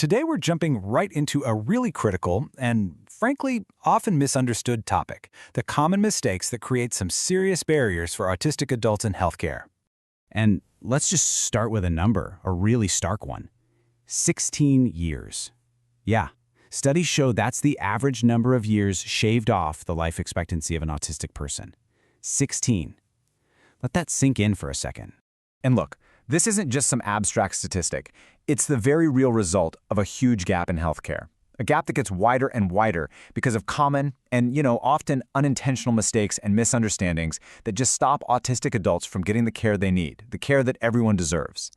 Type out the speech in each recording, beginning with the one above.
Today we're jumping right into a really critical and, frankly, often misunderstood topic, the common mistakes that create some serious barriers for autistic adults in healthcare. And let's just start with a number, a really stark one. 16 years. Yeah, studies show that's the average number of years shaved off the life expectancy of an autistic person. 16. Let that sink in for a second. And look, this isn't just some abstract statistic. It's the very real result of a huge gap in healthcare. A gap that gets wider and wider because of common and, often unintentional mistakes and misunderstandings that just stop autistic adults from getting the care they need, the care that everyone deserves.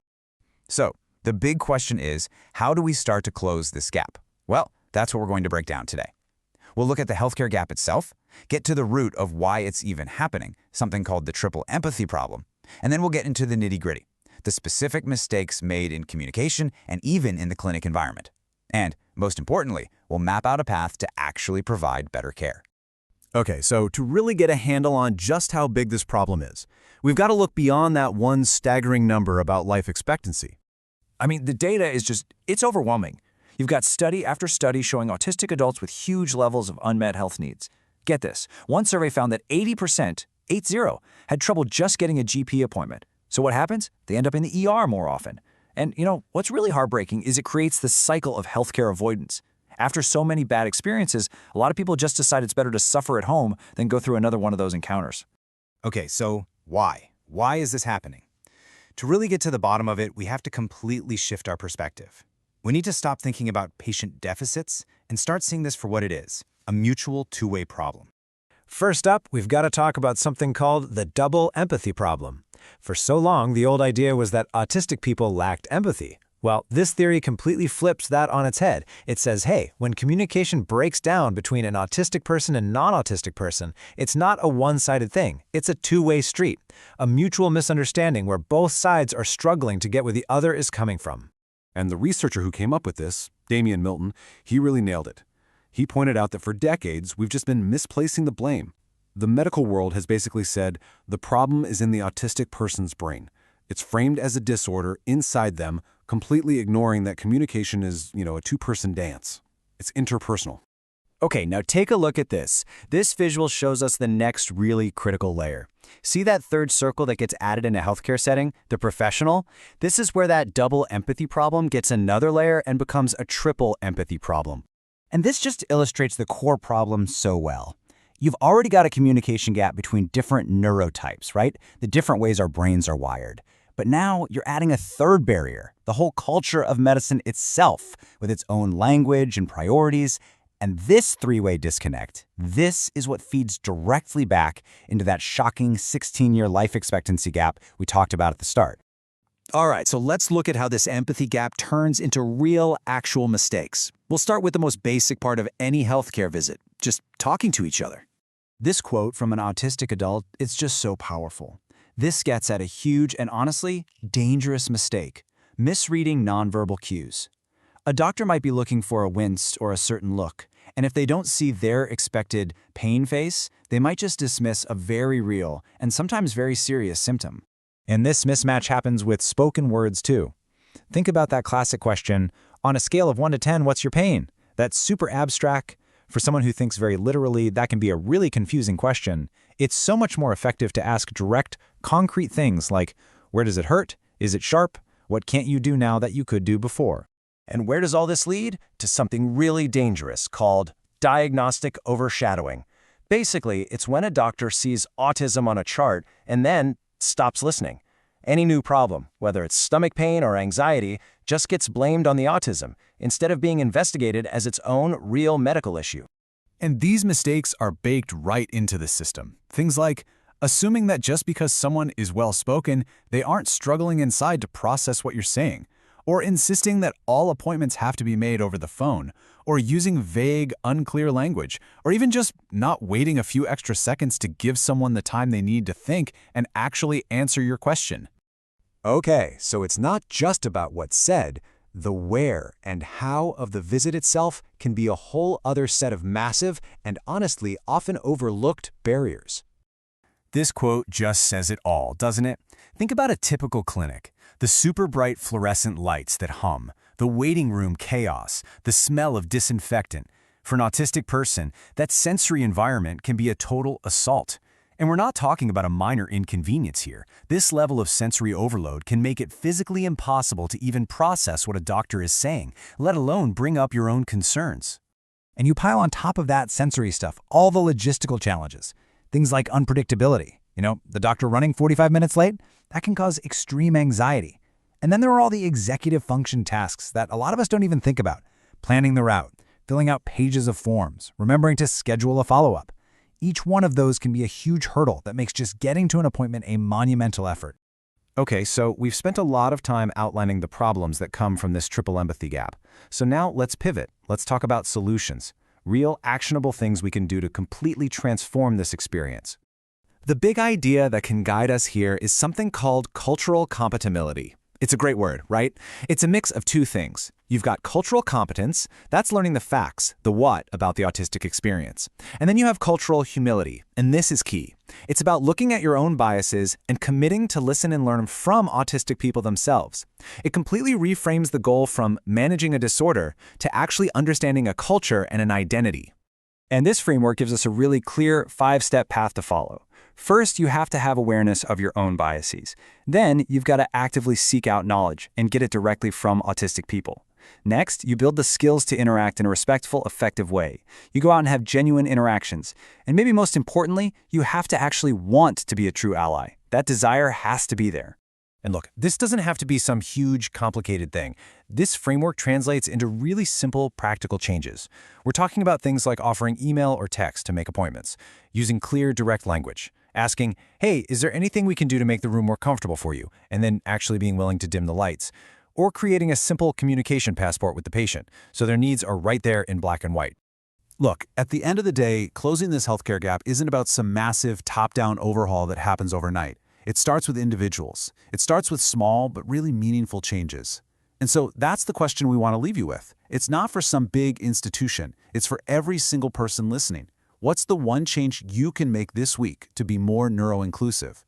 So, the big question is, how do we start to close this gap? Well, that's what we're going to break down today. We'll look at the healthcare gap itself, get to the root of why it's even happening, something called the triple empathy problem, and then we'll get into the nitty-gritty, the specific mistakes made in communication and even in the clinic environment. And, most importantly, we'll map out a path to actually provide better care. Okay, so to really get a handle on just how big this problem is, we've got to look beyond that one staggering number about life expectancy. I mean, the data is it's overwhelming. You've got study after study showing autistic adults with huge levels of unmet health needs. Get this, one survey found that 80%, 80, had trouble just getting a GP appointment. So what happens? They end up in the ER more often. And, what's really heartbreaking is it creates this cycle of healthcare avoidance. After so many bad experiences, a lot of people just decide it's better to suffer at home than go through another one of those encounters. Okay, so why? Why is this happening? To really get to the bottom of it, we have to completely shift our perspective. We need to stop thinking about patient deficits and start seeing this for what it is, a mutual two-way problem. First up, we've got to talk about something called the double empathy problem. For so long, the old idea was that autistic people lacked empathy. Well, this theory completely flips that on its head. It says, hey, when communication breaks down between an autistic person and non-autistic person, it's not a one-sided thing. It's a two-way street, a mutual misunderstanding where both sides are struggling to get where the other is coming from. And the researcher who came up with this, Damian Milton, he really nailed it. He pointed out that for decades, we've just been misplacing the blame. The medical world has basically said the problem is in the autistic person's brain. It's framed as a disorder inside them, completely ignoring that communication is, a two-person dance. It's interpersonal. Okay, now take a look at this. This visual shows us the next really critical layer. See that third circle that gets added in a healthcare setting, the professional? This is where that double empathy problem gets another layer and becomes a triple empathy problem. And this just illustrates the core problem so well. You've already got a communication gap between different neurotypes, right? The different ways our brains are wired. But now you're adding a third barrier, the whole culture of medicine itself, with its own language and priorities. And this three-way disconnect, this is what feeds directly back into that shocking 16-year life expectancy gap we talked about at the start. All right, so let's look at how this empathy gap turns into real, actual mistakes. We'll start with the most basic part of any healthcare visit, just talking to each other. This quote from an autistic adult, it's just so powerful. This gets at a huge and honestly dangerous mistake, misreading nonverbal cues. A doctor might be looking for a wince or a certain look, and if they don't see their expected pain face, they might just dismiss a very real and sometimes very serious symptom. And this mismatch happens with spoken words too. Think about that classic question, on a scale of 1 to 10, what's your pain? That's super abstract. For someone who thinks very literally, that can be a really confusing question. It's so much more effective to ask direct, concrete things like, where does it hurt? Is it sharp? What can't you do now that you could do before? And where does all this lead? To something really dangerous called diagnostic overshadowing. Basically, it's when a doctor sees autism on a chart and then stops listening. Any new problem, whether it's stomach pain or anxiety, just gets blamed on the autism, instead of being investigated as its own real medical issue. And these mistakes are baked right into the system. Things like assuming that just because someone is well-spoken, they aren't struggling inside to process what you're saying, or insisting that all appointments have to be made over the phone, or using vague, unclear language, or even just not waiting a few extra seconds to give someone the time they need to think and actually answer your question. Okay, so it's not just about what's said. The where and how of the visit itself can be a whole other set of massive and honestly often overlooked barriers. This quote just says it all, doesn't it? Think about a typical clinic. The super bright fluorescent lights that hum, the waiting room chaos, the smell of disinfectant. For an autistic person, that sensory environment can be a total assault. And we're not talking about a minor inconvenience here. This level of sensory overload can make it physically impossible to even process what a doctor is saying, let alone bring up your own concerns. And you pile on top of that sensory stuff all the logistical challenges. Things like unpredictability. The doctor running 45 minutes late, that can cause extreme anxiety. And then there are all the executive function tasks that a lot of us don't even think about. Planning the route, filling out pages of forms, remembering to schedule a follow-up. Each one of those can be a huge hurdle that makes just getting to an appointment a monumental effort. Okay, so we've spent a lot of time outlining the problems that come from this triple empathy gap. So now let's pivot. Let's talk about solutions. Real, actionable things we can do to completely transform this experience. The big idea that can guide us here is something called cultural compatibility. It's a great word, right? It's a mix of two things. You've got cultural competence, that's learning the facts, the what, about the autistic experience. And then you have cultural humility, and this is key. It's about looking at your own biases and committing to listen and learn from autistic people themselves. It completely reframes the goal from managing a disorder to actually understanding a culture and an identity. And this framework gives us a really clear 5-step path to follow. First, you have to have awareness of your own biases. Then, you've got to actively seek out knowledge and get it directly from autistic people. Next, you build the skills to interact in a respectful, effective way. You go out and have genuine interactions. And maybe most importantly, you have to actually want to be a true ally. That desire has to be there. And look, this doesn't have to be some huge, complicated thing. This framework translates into really simple, practical changes. We're talking about things like offering email or text to make appointments, using clear, direct language, asking, hey, is there anything we can do to make the room more comfortable for you? And then actually being willing to dim the lights. Or creating a simple communication passport with the patient, so their needs are right there in black and white. Look, at the end of the day, closing this healthcare gap isn't about some massive top-down overhaul that happens overnight. It starts with individuals. It starts with small but really meaningful changes. And so that's the question we want to leave you with. It's not for some big institution. It's for every single person listening. What's the one change you can make this week to be more neuro-inclusive?